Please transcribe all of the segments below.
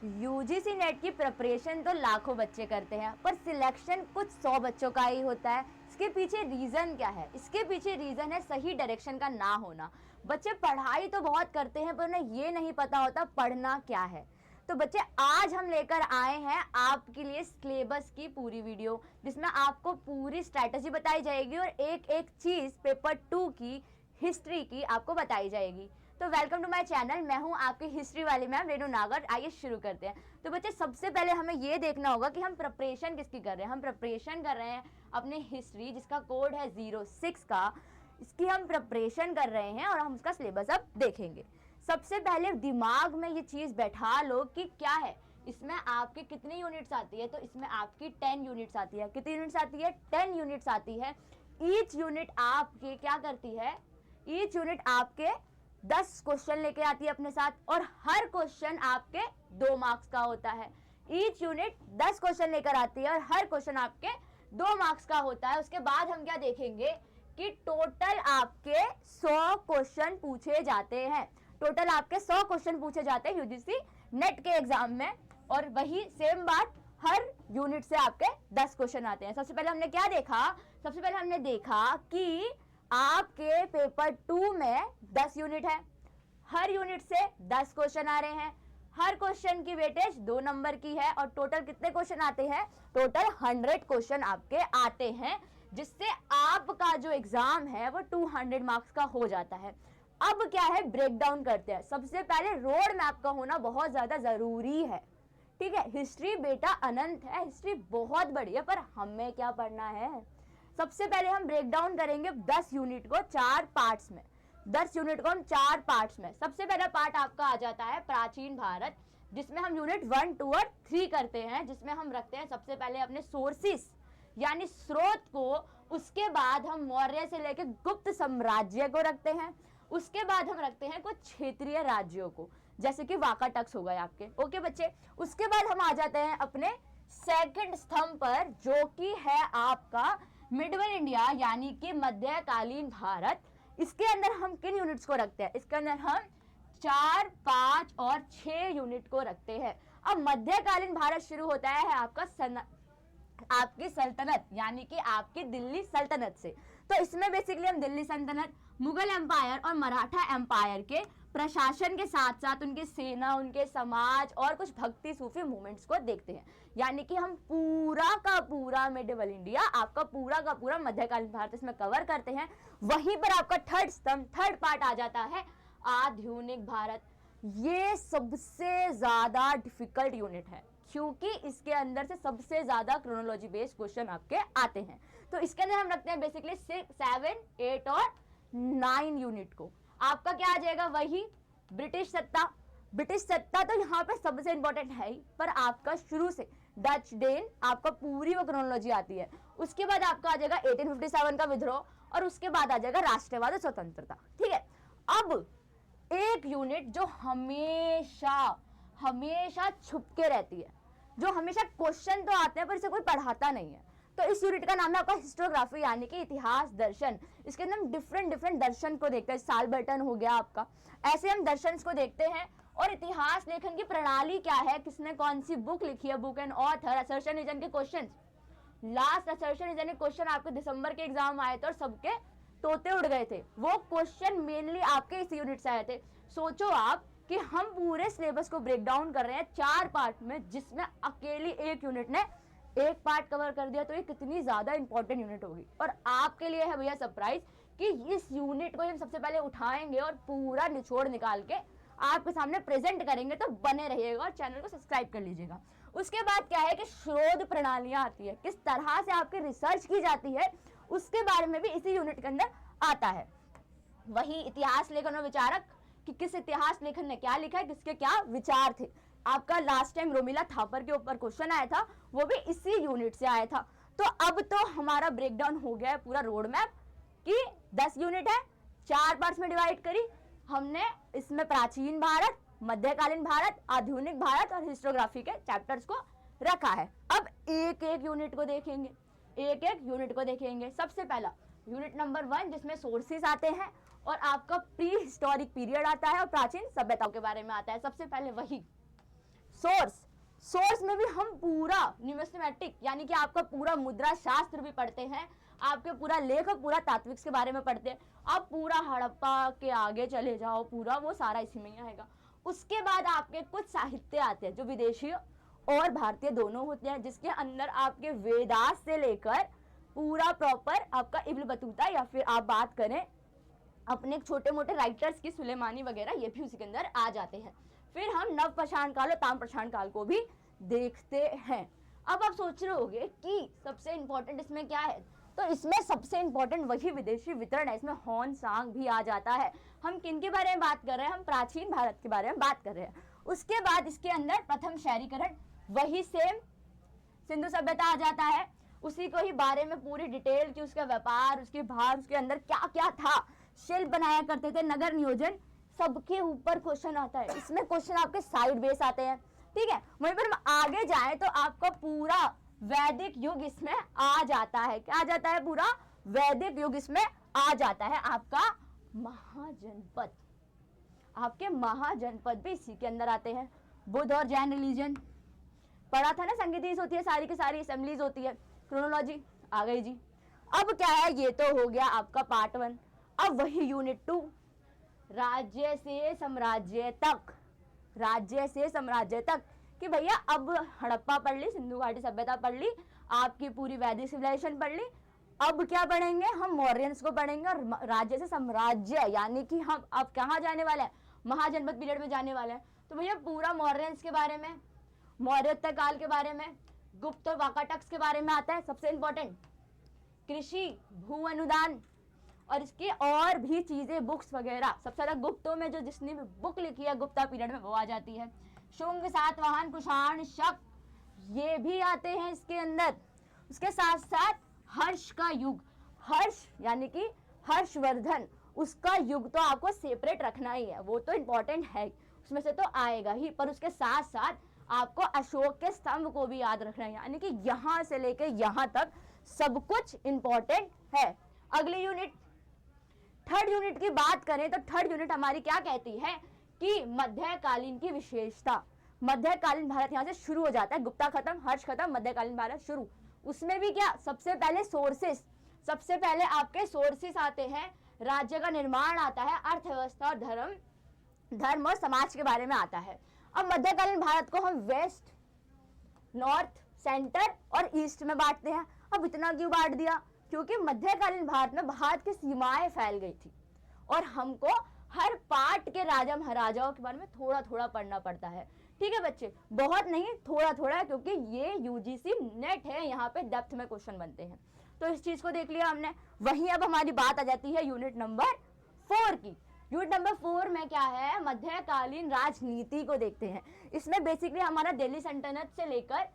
UGC net की preparation तो लाखों बच्चे करते हैं, पर सिलेक्शन कुछ 100 बच्चों का ही होता है। इसके पीछे रीजन क्या है? इसके पीछे रीजन है सही डायरेक्शन का ना होना। बच्चे पढ़ाई तो बहुत करते हैं, पर उन्हें ये नहीं पता होता पढ़ना क्या है। तो बच्चे, आज हम लेकर आए हैं आपके लिए सिलेबस की पूरी वीडियो, जिसमें आपको पूरी स्ट्रैटेजी बताई जाएगी और एक एक चीज पेपर 2 की हिस्ट्री की आपको बताई जाएगी। तो वेलकम टू माय चैनल, मैं हूं आपकी हिस्ट्री वाली मैम रेनू नागर। आइए शुरू करते हैं। तो बच्चे, सबसे पहले हमें ये देखना होगा कि हम प्रिपरेशन किसकी कर रहे हैं। हम प्रिपरेशन कर रहे हैं अपने हिस्ट्री, जिसका कोड है 06 का। इसकी हम प्रिपरेशन कर रहे हैं और हम उसका सिलेबस अब देखेंगे। सबसे पहले दिमाग में ये चीज बैठा लो कि क्या है इसमें, आपके कितनी यूनिट्स आती है। तो इसमें आपकी 10 यूनिट्स आती है। कितनी यूनिट्स आती है? 10 यूनिट्स आती है। ईच यूनिट आपके क्या करती है? ईच यूनिट आपके 10 क्वेश्चन लेके आती है अपने साथ, और हर क्वेश्चन आपके 2 मार्क्स का होता है। ईच यूनिट 10 क्वेश्चन लेकर आती है और हर क्वेश्चन आपके 2 मार्क्स का होता है। उसके बाद हम क्या देखेंगे कि टोटल आपके 100 क्वेश्चन पूछे जाते हैं। टोटल आपके 100 क्वेश्चन पूछे जाते हैं यूजीसी नेट के एग्जाम में, और वही सेम बात हर यूनिट से आपके 10 क्वेश्चन आते हैं। सबसे पहले हमने क्या देखा? सबसे पहले हमने देखा कि आपके पेपर 2 में 10 यूनिट है, हर यूनिट से 10 क्वेश्चन आ रहे हैं। हर क्वेश्चन की वेटेज 2 नंबर की है, और टोटल कितने क्वेश्चन आते हैं? टोटल 100 क्वेश्चन आपके आते हैं, जिससे आपका जो एग्जाम है वो 200 मार्क्स का हो जाता है। अब क्या है, ब्रेक डाउन करते हैं। सबसे पहले रोड मैप का होना बहुत ज्यादा जरूरी है। ठीक है, हिस्ट्री बेटा अनंत है, हिस्ट्री बहुत बड़ी है, पर हमें क्या पढ़ना है? सबसे पहले हम ब्रेक डाउन करेंगे 10 यूनिट को 4 पार्ट्स में। 10 यूनिट को हम 4 पार्ट्स में। सबसे पहला पार्ट आपका आ जाता है प्राचीन भारत, जिसमें हम यूनिट 1, 2 और 3 करते हैं, जिसमें हम रखते हैं सबसे पहले अपने सोर्सेस यानी स्रोत को। उसके बाद हम मौर्य से लेकर गुप्त साम्राज्य को रखते हैं। उसके बाद हम रखते हैं कुछ क्षेत्रीय राज्यों को, जैसे कि वाकाटक्स हो गए आपके। ओके बच्चे, उसके बाद हम आ जाते हैं अपने सेकंड स्तंभ पर, जो कि है आपका मिडवल इंडिया यानी कि मध्यकालीन भारत। इसके अंदर हम किन यूनिट्स को रखते हैं? इसके अंदर हम 4, 5 और 6 यूनिट को रखते हैं। अब मध्यकालीन भारत शुरू होता है आपका आपकी सल्तनत यानी कि आपकी दिल्ली सल्तनत से। तो इसमें बेसिकली हम दिल्ली सल्तनत, मुगल एम्पायर और मराठा एम्पायर के प्रशासन के साथ साथ उनके सेना, उनके समाज और कुछ भक्ति सूफी मूवमेंट्स को देखते हैं। यानी कि हम पूरा का पूरा मिडिवल इंडिया, आपका पूरा का पूरा मध्यकालीन भारत इसमें कवर करते हैं। वहीं पर आपका थर्ड पार्ट आ जाता है आधुनिक भारत। ये सबसे ज्यादा डिफिकल्ट यूनिट है, क्योंकि इसके अंदर से सबसे ज्यादा क्रोनोलॉजी बेस्ड क्वेश्चन आपके आते हैं। तो इसके अंदर हम रखते हैं बेसिकली 6, 7, 8 और 9 यूनिट को। आपका क्या आ जाएगा? वही ब्रिटिश सत्ता। ब्रिटिश सत्ता तो यहाँ पे सबसे इंपॉर्टेंट है ही, पर आपका शुरू से डच, डेन, आपका पूरी वो क्रोनोलॉजी आती है। उसके बाद आपका आ जाएगा 1857 का विद्रोह, और उसके बाद आ जाएगा राष्ट्रवाद और स्वतंत्रता। ठीक है, अब एक यूनिट जो हमेशा हमेशा छुप के रहती है, जो हमेशा क्वेश्चन तो आते हैं पर इसे कोई पढ़ाता नहीं है, तो इस यूनिट का नाम है आपका हिस्टोग्राफी यानी कि इतिहास दर्शन। इसके अंदर हम डिफरेंट दर्शन को देखते हैं। सालबर्टन हो गया आपका, ऐसे हम दर्शन को देखते हैं। और इतिहास लेखन की प्रणाली क्या है, किसने कौन सी बुक लिखी है, book and author, assertion reason के क्वेश्चन। लास्ट असर्शन रीजन के क्वेश्चन आपके दिसंबर के एग्जाम आए थे और सबके तोते उड़ गए थे। वो क्वेश्चन मेनली आपके इस यूनिट से आए थे। सोचो आप कि हम पूरे सिलेबस को ब्रेक डाउन कर रहे हैं 4 पार्ट में, जिसमें अकेली एक यूनिट ने एक पार्ट कवर कर दिया, तो ये कितनी ज्यादा इंपॉर्टेंट यूनिट होगी। और आपके लिए है भैया सरप्राइज कि इस यूनिट को हम सबसे पहले उठाएंगे और पूरा निचोड़ निकाल के आपके सामने प्रेजेंट करेंगे। तो बने रहिएगा और चैनल को सब्सक्राइब कर लीजिएगा। उसके बाद क्या है कि शोध प्रणालियां आती है, किस तरह से आपकी रिसर्च की जाती है, उसके बारे में भी इसी यूनिट के अंदर आता है। वही इतिहास लेखन और विचारक, कि किस इतिहास लेखन ने क्या लिखा है, किसके क्या विचार थे। आपका लास्ट टाइम रोमिला थापर के ऊपर क्वेश्चन आया था, वो भी इसी यूनिट से आया था। तो अब तो हमारा ब्रेकडाउन हो गया है पूरा रोड मैप कि 10 यूनिट है, 4 पार्ट्स में डिवाइड करी हमने। इसमें प्राचीन भारत, मध्यकालीन भारत, आधुनिक भारत और हिस्टोग्राफी के चैप्टर्स को रखा है। अब एक एक यूनिट को देखेंगे, एक एक यूनिट को देखेंगे। सबसे पहला यूनिट नंबर 1, जिसमें सोर्सेस आते हैं और आपका प्री हिस्टोरिक पीरियड आता है और प्राचीन सभ्यताओं के बारे में आता है। सबसे पहले वही सोर्स में भी हम पूरा न्यूमिस्मेटिक यानी कि आपका पूरा मुद्रा शास्त्र भी पढ़ते हैं, आपके पूरा लेख और पूरा तात्विक के बारे में पढ़ते हैं। आप पूरा हड़प्पा के आगे चले जाओ, पूरा वो सारा इसी में ही आएगा। उसके बाद आपके कुछ साहित्य आते हैं जो विदेशी और भारतीय दोनों होते हैं, जिसके अंदर आपके वेदास से लेकर पूरा प्रॉपर आपका इब्न बतूता या फिर आप बात करें अपने छोटे मोटे राइटर्स की सुलेमानी वगैरह, ये भी उसी के अंदर आ जाते हैं। फिर हम नव पाषाण काल और ताम्र पाषाण काल को भी देखते हैं। अब आप सोच रहे होंगे कि सबसे इंपॉर्टेंट इसमें क्या है, तो इसमें सबसे इंपॉर्टेंट वही विदेशी वितरण है। इसमें हॉन सांग भी आ जाता है। हम किन के बारे में बात कर रहे हैं, हम प्राचीन भारत के बारे में बात कर रहे हैं। उसके बाद इसके अंदर प्रथम शहरीकरण, वही सेम सिंधु सभ्यता आ जाता है, उसी को ही बारे में पूरी डिटेल की, उसका व्यापार, उसके भार, उसके अंदर क्या क्या था, शिल्प बनाया करते थे, नगर नियोजन, सबके ऊपर क्वेश्चन आता है। इसमें क्वेश्चन आपके साइड बेस आते हैं, ठीक है। वहीं पर हम आगे जाए तो आपका पूरा वैदिक युग इसमें आ जाता है। क्या आ जाता है, पूरा वैदिक युग इसमें आ जाता है। आपका महाजनपद, आपके महाजनपद भी इसी के अंदर आते हैं। बुद्ध और जैन रिलीजन पढ़ा था ना, संगीतीस होती है, सारी की सारी असेंबलीज होती है, क्रोनोलॉजी आ गई जी। अब क्या है, ये तो हो गया आपका पार्ट 1। अब वही यूनिट 2, राज्य से साम्राज्य तक, राज्य से साम्राज्य तक, कि भैया अब हड़प्पा पढ़ ली, सिंधु घाटी सभ्यता पढ़ ली, आपकी पूरी वैदिक सिविलाइजेशन पढ़ ली। अब क्या पढ़ेंगे, हम मौर्यंस को पढ़ेंगे और राज्य से साम्राज्य यानी कि हम अब कहाँ जाने वाले हैं, महाजनपद पीरियड में जाने वाले हैं। तो भैया पूरा मौर्यंस के बारे में, मौर्योत्तर काल के बारे में, गुप्त और वाकाटक्स के बारे में आता है। सबसे इंपॉर्टेंट कृषि, भू अनुदान और इसकी और भी चीजें, बुक्स वगैरह, सबसे ज्यादा गुप्तों में जो जिसने भी बुक लिखी है गुप्ता पीरियड में वो आ जाती है। शुंग, सातवाहन, कुषाण, शक, ये भी आते हैं इसके अंदर। उसके साथ साथ हर्ष का युग, हर्ष यानी कि हर्षवर्धन, उसका युग तो आपको सेपरेट रखना ही है, वो तो इंपॉर्टेंट है, उसमें से तो आएगा ही। पर उसके साथ साथ आपको अशोक के स्तंभ को भी याद रखना है, यानी कि यहां से लेकर यहां तक सब कुछ इंपॉर्टेंट है। अगली यूनिट, थर्ड यूनिट की बात करें तो थर्ड यूनिट हमारी क्या कहती है कि मध्यकालीन की विशेषता। मध्यकालीन भारत यहां से शुरू हो जाता है, गुप्ता खत्म, हर्ष खत्म, मध्यकालीन भारत शुरू। उसमें भी क्या, सबसे पहले सोर्सेस, सबसे पहले आपके सोर्सेस आते हैं, राज्य का निर्माण आता है, अर्थव्यवस्था और धर्म और समाज के बारे में आता है। अब मध्यकालीन भारत को हम वेस्ट, नॉर्थ, सेंटर और ईस्ट में बांटते हैं। अब इतना क्यों बांट दिया, क्योंकि मध्यकालीन भारत में भारत की सीमाएं फैल गई थी और हमको हर पार्ट के राजा महाराजाओं के बारे में थोड़ा थोड़ा पढ़ना पड़ता है। ठीक है बच्चे, बहुत नहीं, थोड़ा थोड़ा, क्योंकि ये यूजीसी नेट है, यहाँ पे डेप्थ में क्वेश्चन बनते हैं। तो इस चीज को देख लिया हमने। वहीं अब हमारी बात आ जाती है यूनिट नंबर 4 की। यूनिट नंबर 4 में क्या है, मध्यकालीन राजनीति को देखते हैं। इसमें बेसिकली हमारा दिल्ली सल्तनत से लेकर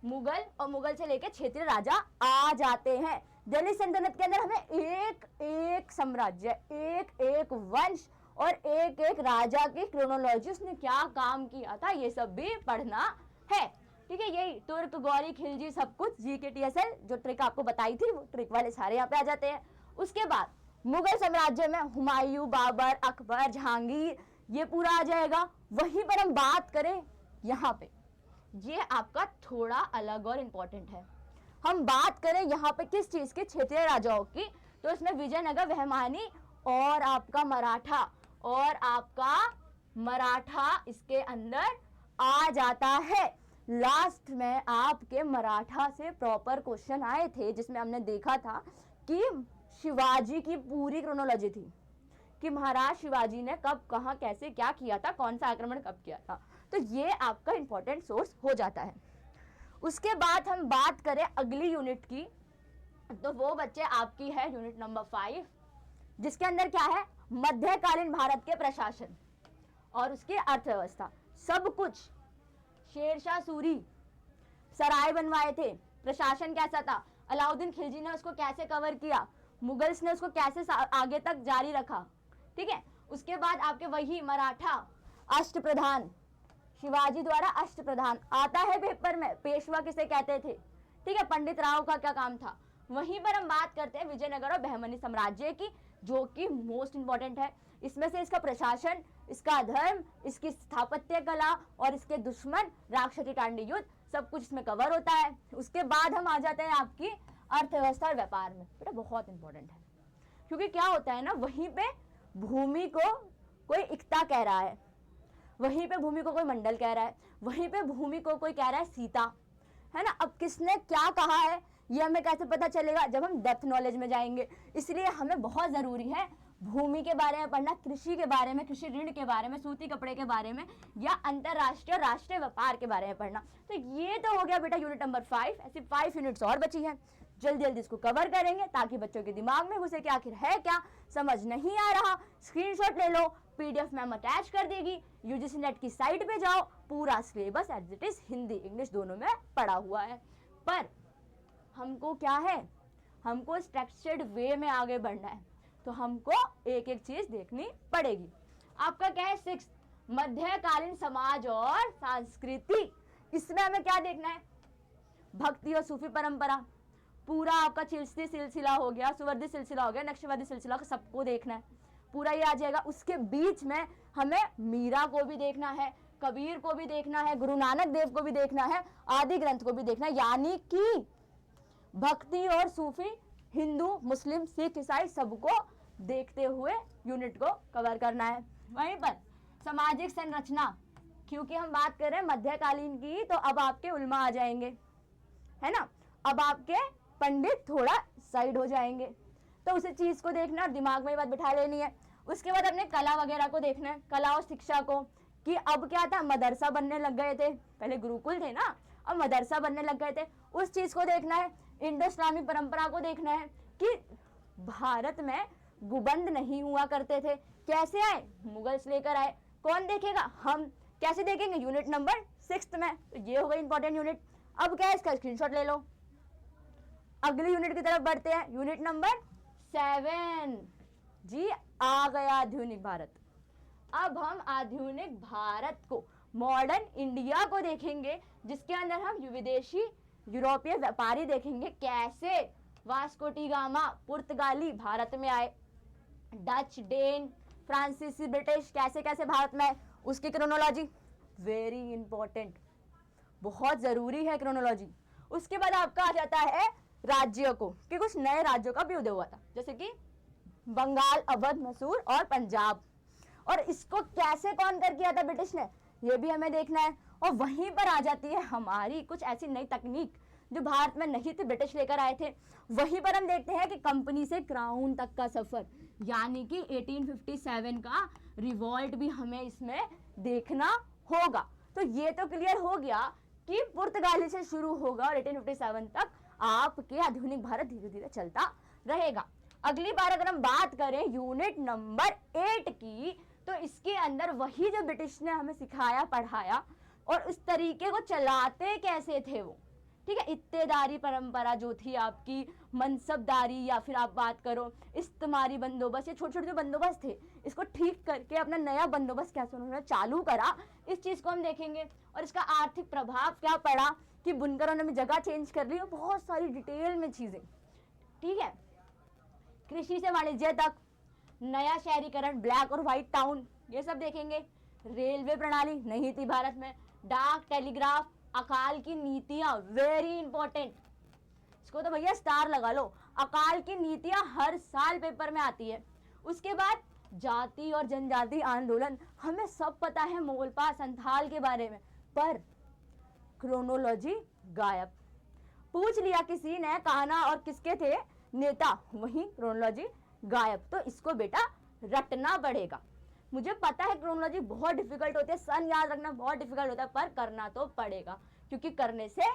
मुगल और मुगल से लेकर क्षेत्रीय राजा आ जाते हैं। दिल्ली सल्तनत के अंदर हमें एक एक साम्राज्य, एक एक वंश और एक एक राजा की क्रोनोलॉजी, उसने क्या काम किया था, ये सब भी पढ़ना है। ठीक है, यही तुर्क, गौरी, खिलजी, सब कुछ GKTSL जो ट्रिक आपको बताई थी, वो ट्रिक वाले सारे यहाँ पे आ जाते हैं। उसके बाद मुगल साम्राज्य में हुमायूं, बाबर, अकबर, जहांगीर, ये पूरा आ जाएगा। वहीं पर हम बात करें यहाँ पे, ये आपका थोड़ा अलग और इम्पोर्टेंट है। हम बात करें यहाँ पे किस चीज के, क्षेत्रीय राजाओं की, तो इसमें विजयनगर, बहमानी और आपका मराठा, और आपका मराठा इसके अंदर आ जाता है। लास्ट में आपके मराठा से प्रॉपर क्वेश्चन आए थे, जिसमें हमने देखा था कि शिवाजी की पूरी क्रोनोलॉजी थी कि महाराज शिवाजी ने कब, कहां, कैसे, क्या किया था, कौन सा आक्रमण कब किया था। तो ये आपका इंपॉर्टेंट सोर्स हो जाता है। उसके बाद हम बात करें अगली यूनिट की, तो वो बच्चे आपकी है यूनिट नंबर 5, जिसके अंदर क्या है, मध्यकालीन भारत के प्रशासन और उसकी अर्थव्यवस्था, सब कुछ। शेरशाह सूरी सराय बनवाए थे, प्रशासन कैसा था, अलाउद्दीन खिलजी ने उसको कैसे कवर किया, मुगल्स ने उसको कैसे आगे तक जारी रखा। ठीक है, उसके बाद आपके वही मराठा अष्टप्रधान, शिवाजी द्वारा अष्टप्रधान आता है पेपर में, पेशवा किसे कहते थे। ठीक है, पंडित राव का क्या काम था। वहीं पर हम बात करते हैं विजयनगर और बहमनी साम्राज्य की, जो कि मोस्ट इंपॉर्टेंट है। इसमें से इसका प्रशासन, इसका धर्म, इसकी स्थापत्य कला और इसके दुश्मन, राक्षसी टांडी युद्ध, सब कुछ इसमें कवर होता है। उसके बाद हम आ जाते हैं आपकी अर्थव्यवस्था और व्यापार में। बेटा बहुत इंपॉर्टेंट है, क्योंकि क्या होता है ना, वहीं पे भूमि को कोई इक्ता कह रहा है, वहीं पे भूमि को कोई मंडल कह रहा है, वहीं पे भूमि को कोई कह रहा है सीता, है ना। अब किसने क्या कहा है ये हमें कैसे पता चलेगा, जब हम डेप्थ नॉलेज में जाएंगे। इसलिए हमें बहुत जरूरी है भूमि के बारे में पढ़ना, कृषि के बारे में, कृषि ऋण के बारे में, सूती कपड़े के बारे में, या अंतरराष्ट्रीय और राष्ट्रीय व्यापार के बारे में पढ़ना। तो ये तो हो गया बेटा यूनिट नंबर 5। ऐसी 5 यूनिट्स और बची हैं, जल्दी जल्दी इसको कवर करेंगे ताकि बच्चों के दिमाग में घुसे कि आखिर है क्या, समझ नहीं आ रहा, स्क्रीनशॉट ले लो, पीडीएफ मैम अटैच कर देगी, यूजीसी नेट की साइट पे जाओ, पूरा syllabus as it is Hindi English दोनों में पढ़ा हुआ है। पर हमको क्या है, हमको स्ट्रक्चर्ड वे में आगे बढ़ना है, तो हमको एक एक चीज देखनी पड़ेगी। आपका क्या है 6 मध्यकालीन समाज और संस्कृति। इसमें हमें क्या देखना है, भक्ति और सूफी परंपरा, पूरा आपका चिश्ती सिलसिला हो गया, सुवर्दी सिलसिला हो गया, नक्शबंदी सिलसिला, सबको देखना है, पूरा ये आ जाएगा। उसके बीच में हमें मीरा को भी देखना है, कबीर को भी देखना है, गुरु नानक देव को भी देखना है, आदि ग्रंथ को भी देखना है, यानी कि भक्ति और सूफी, हिंदू, मुस्लिम, सिख, ईसाई सबको देखते हुए यूनिट को कवर करना है। वहीं पर सामाजिक संरचना, क्योंकि हम बात कर रहे हैं मध्यकालीन की, तो अब आपके उल्मा आ जाएंगे, है ना, अब आपके पंडित थोड़ा साइड हो जाएंगे, तो उसी चीज को देखना और दिमाग में ये बात बिठा लेनी है। उसके बाद अपने कला वगैरह को देखना है, कला और शिक्षा को, कि अब क्या था, मदरसा बनने लग गए थे, पहले गुरुकुल थे ना, अब मदरसा बनने लग गए थे, उस चीज को देखना है। इंडो इस्लामी परंपरा को देखना है कि भारत में गुबंद नहीं हुआ करते थे, कैसे आए, मुगल्स लेकर आए, कौन देखेगा, हम कैसे देखेंगे, यूनिट नंबर 6 में। तो ये हो गई इंपॉर्टेंट यूनिट। अब क्या है, इसका स्क्रीनशॉट ले लो, अगली यूनिट की तरफ बढ़ते हैं, यूनिट नंबर 7 जी आ गया आधुनिक भारत। अब हम आधुनिक भारत को, मॉडर्न इंडिया को देखेंगे, जिसके अंदर हम विदेशी यूरोपीय व्यापारी देखेंगे, कैसे वास्को डी गामा पुर्तगाली भारत में आए, डच, डेन, फ्रांसीसी, ब्रिटिश कैसे कैसे भारत में आए, उसकी क्रोनोलॉजी वेरी इंपॉर्टेंट, बहुत जरूरी है क्रोनोलॉजी। उसके बाद आपका आ जाता है राज्यों को, कि कुछ नए राज्यों का भी उदय हुआ था, जैसे कि बंगाल, अवध, मैसूर और पंजाब, और इसको कैसे कॉन्कर किया था ब्रिटिश ने, ये भी हमें देखना है। और वहीं पर आ जाती है हमारी कुछ ऐसी नई तकनीक जो भारत में नहीं थी, ब्रिटिश लेकर आए थे। वहीं पर हम देखते हैं कि कंपनी से क्राउन तक का सफर, यानी कि 1857 का रिवॉल्ट भी हमें इसमें देखना होगा। तो ये तो क्लियर हो गया कि पुर्तगाली से शुरू होगा और 1857 तक आपके आधुनिक भारत धीरे धीरे चलता रहेगा। अगली बार अगर हम बात करें यूनिट नंबर 8 की, तो इसके अंदर वही जो ब्रिटिश ने हमें सिखाया, पढ़ाया, और उस तरीके को चलाते कैसे थे वो, ठीक है। इत्तेदारी परंपरा जो थी आपकी, मनसबदारी, या फिर आप बात करो इस्तेमारी बंदोबस्त, ये छोटे छोटे जो बंदोबस्त थे, इसको ठीक करके अपना नया बंदोबस्त कैसे उन्होंने चालू करा, इस चीज को हम देखेंगे। और इसका आर्थिक प्रभाव क्या पड़ा, कि बुनकरों ने जगह चेंज कर ली, और बहुत सारी डिटेल में चीजें, ठीक है। कृषि से वाणिज्य तक, नया शहरीकरण, ब्लैक और व्हाइट टाउन, ये सब देखेंगे। रेलवे प्रणाली नहीं थी भारत में, डाक, टेलीग्राफ, अकाल की नीतियां वेरी इंपॉर्टेंट, इसको तो भैया स्टार लगा लो, अकाल की नीतियां हर साल पेपर में आती है। उसके बाद जाति और जनजाति आंदोलन, हमें सब पता है मोलपा, संथाल के बारे में, पर क्रोनोलॉजी गायब। पूछ लिया किसी ने कान्हा और किसके थे नेता, वहीं क्रोनोलॉजी गायब। तो इसको बेटा रटना पड़ेगा। मुझे पता है क्रोनोलॉजी बहुत डिफिकल्ट होती है, सन याद रखना बहुत डिफिकल्ट होता है, पर करना तो पड़ेगा, क्योंकि करने से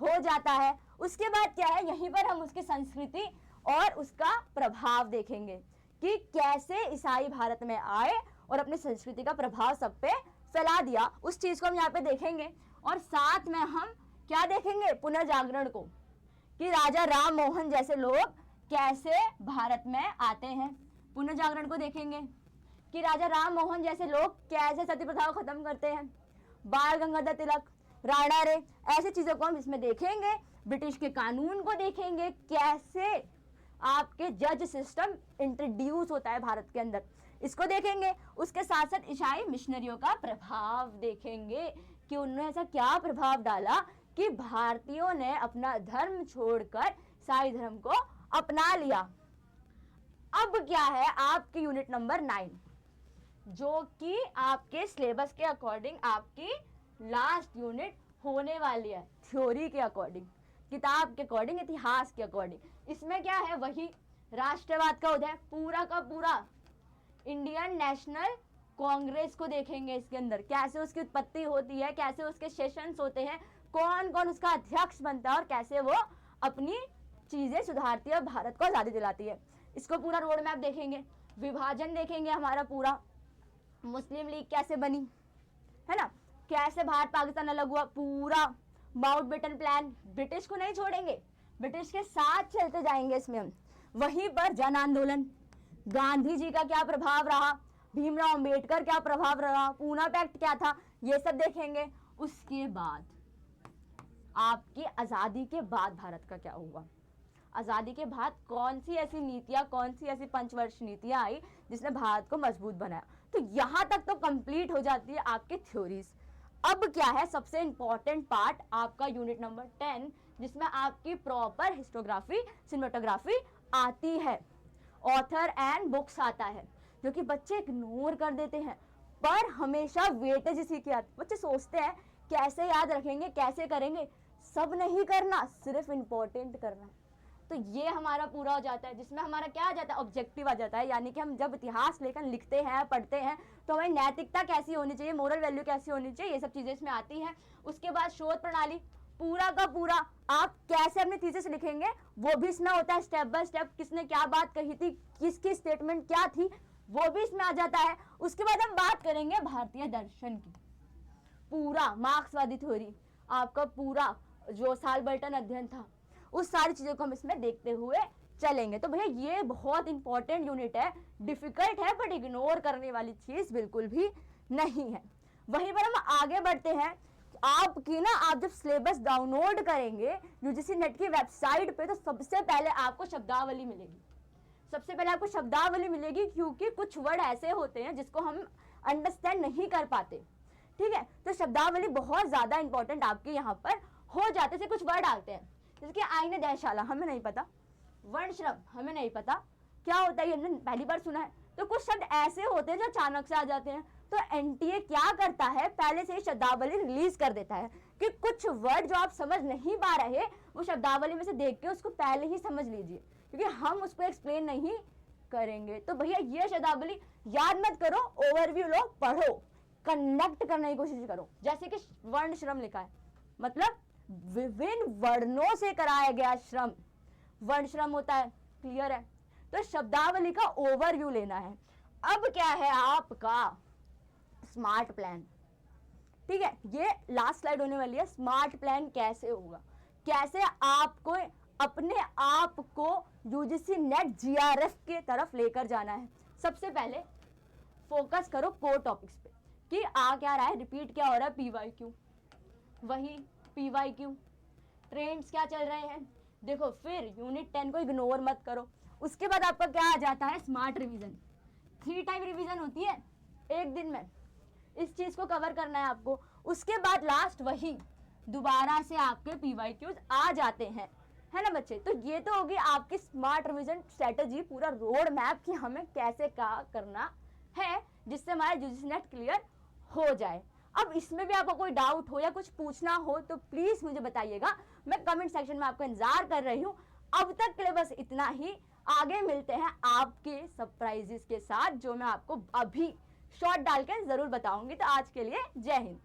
हो जाता है। उसके बाद क्या है, यहीं पर हम उसकी संस्कृति और उसका प्रभाव देखेंगे, कि कैसे ईसाई भारत में आए और अपनी संस्कृति का प्रभाव सब पे फैला दिया, उस चीज को हम यहाँ पे देखेंगे। और साथ में हम क्या देखेंगे, पुनर्जागरण को, कि राजा राम मोहन जैसे लोग कैसे भारत में आते हैं, पुनर्जागरण को देखेंगे, कि राजा राम मोहन जैसे लोग कैसे सती प्रथा को खत्म करते हैं, बाल गंगाधर तिलक, राणा रे, ऐसी चीजों को हम इसमें देखेंगे। ब्रिटिश के कानून को देखेंगे, कैसे आपके जज सिस्टम इंट्रोड्यूस होता है भारत के अंदर, इसको देखेंगे। उसके साथ साथ ईसाई मिशनरियों का प्रभाव देखेंगे कि उन्होंने ऐसा क्या प्रभाव डाला कि भारतीयों ने अपना धर्म छोड़कर ईसाई धर्म को अपना लिया। अब क्या है आपकी यूनिट नंबर 9, जो कि आपके सिलेबस के अकॉर्डिंग आपकी लास्ट यूनिट होने वाली है, थ्योरी के अकॉर्डिंग, किताब के अकॉर्डिंग, इतिहास के अकॉर्डिंग। इसमें क्या है, वही राष्ट्रवाद का उदय, पूरा का पूरा इंडियन नेशनल कांग्रेस को देखेंगे। इसके अंदर कैसे उसकी उत्पत्ति होती है, कैसे उसके सेशंस होते हैं, कौन कौन उसका अध्यक्ष बनता है और कैसे वो अपनी चीजें सुधारती है और भारत को आजादी दिलाती है। इसको पूरा रोड मैप देखेंगे। विभाजन देखेंगे हमारा पूरा, मुस्लिम लीग कैसे बनी है ना, कैसे भारत पाकिस्तान अलग हुआ, पूरा माउंटबेटन प्लान। ब्रिटिश को नहीं छोड़ेंगे, ब्रिटिश के साथ चलते जाएंगे इसमें हम। वहीं पर जन आंदोलन, गांधी जी का क्या प्रभाव रहा, भीमराव अंबेडकर क्या प्रभाव रहा, पूना पैक्ट क्या था, ये सब देखेंगे। उसके बाद आपकी आजादी के बाद भारत का क्या हुआ, आजादी के बाद कौन सी ऐसी नीतियां, कौन सी ऐसी पंचवर्ष नीतियां आई जिसने भारत को मजबूत बनाया। तो यहां तक तो कंप्लीट हो जाती है आपकी थ्योरीज। अब क्या है सबसे इंपॉर्टेंट पार्ट आपका यूनिट नंबर 10, जिसमें आपकी प्रॉपर हिस्टोग्राफी, सिनेमेटोग्राफी आती है, ऑथर एंड बुक्स आता है, जो कि बच्चे इग्नोर कर देते हैं। पर हमेशा वेटेज इसी की आती है। बच्चे सोचते हैं कैसे याद रखेंगे, कैसे करेंगे, सब नहीं करना, सिर्फ इंपॉर्टेंट करना। तो ये हमारा पूरा हो जाता है, जिसमें हमारा क्या आ जाता है, ऑब्जेक्टिव आ जाता है। यानी कि हम जब इतिहास लेकर लिखते हैं, पढ़ते हैं, तो हमें नैतिकता कैसी होनी चाहिए, मोरल वैल्यू कैसी होनी चाहिए, ये सब चीजें इसमें आती हैं। उसके बाद शोध प्रणाली, पूरा का पूरा आप कैसे अपने थीसिस लिखेंगे वो भी इसमें होता है, स्टेप बाय स्टेप, किसने क्या बात कही थी, किसकी स्टेटमेंट क्या थी, वो भी इसमें आ जाता है। उसके बाद हम बात करेंगे भारतीय दर्शन की, पूरा मार्क्सवादी थ्योरी, आपका पूरा जो सालबर्टन अध्ययन था, उस सारी चीजों को हम इसमें देखते हुए चलेंगे। तो भैया ये बहुत इंपॉर्टेंट यूनिट है, डिफिकल्ट है बट इग्नोर करने वाली चीज बिल्कुल भी नहीं है। वहीं पर हम आगे बढ़ते हैं। आपकी ना, आप जब सिलेबस डाउनलोड करेंगे यूजीसी नेट की वेबसाइट पे, तो सबसे पहले आपको शब्दावली मिलेगी, सबसे पहले आपको शब्दावली मिलेगी, क्योंकि कुछ वर्ड ऐसे होते हैं जिसको हम अंडरस्टैंड नहीं कर पाते, ठीक है। तो शब्दावली बहुत ज्यादा इंपॉर्टेंट आपके यहाँ पर हो जाते से कुछ वर्ड आते हैं, जैसे कि आईने दयशाला हमें नहीं पता, वर्णश्रम हमें नहीं पता क्या होता है, हमने पहली बार सुना है। तो कुछ शब्द ऐसे होते हैं जो अचानक से आ जाते हैं। तो एनटीए क्या करता है, पहले से ही शब्दावली रिलीज कर देता है कि कुछ वर्ड जो आप समझ नहीं पा रहे, वो शब्दावली में से देख के उसको पहले ही समझ लीजिए, क्योंकि हम उसको एक्सप्लेन नहीं करेंगे। तो भैया ये शब्दावली याद मत करो, ओवरव्यू लो, पढ़ो, कनेक्ट करने की कोशिश करो। जैसे कि वर्णश्रम लिखा है, मतलब विभिन्न वर्णों से कराया गया श्रम, वर्णश्रम होता है, क्लियर है। तो शब्दावली का ओवरव्यू लेना है। अब क्या है आपका स्मार्ट प्लान, ठीक है, ये लास्ट स्लाइड होने वाली है। स्मार्ट प्लान कैसे होगा, कैसे आपको अपने आप को यूजीसी नेट जीआरएफ के तरफ लेकर जाना है। सबसे पहले फोकस करो कोर टॉपिक्स पे कि आ क्या रहा है, रिपीट क्या हो रहा है, पीवाईक्यू, वही पीवाईक्यू, ट्रेंड्स क्या चल रहे हैं, देखो। फिर यूनिट 10 को इग्नोर मत करो। उसके बाद आपका क्या आ जाता है, स्मार्ट रिवीजन। 3 टाइम रिवीजन होती है एक दिन में, इस चीज को कवर करना है आपको। उसके बाद लास्ट वही दोबारा से आपके पीवाईक्यूज आ जाते हैं, है ना बच्चे। तो ये तो होगी आपकी स्मार्ट रिवीजन स्ट्रेटेजी, पूरा रोड मैप कि हमें कैसे क्या करना है, जिससे हमारा यूजीसी नेट क्लियर हो जाए। अब इसमें भी आपको कोई डाउट हो या कुछ पूछना हो तो प्लीज मुझे बताइएगा, मैं कमेंट सेक्शन में आपका इंतजार कर रही हूँ। अब तक के लिए बस इतना ही, आगे मिलते हैं आपके सरप्राइजेस के साथ, जो मैं आपको अभी शॉर्ट डाल के जरूर बताऊंगी। तो आज के लिए जय हिंद।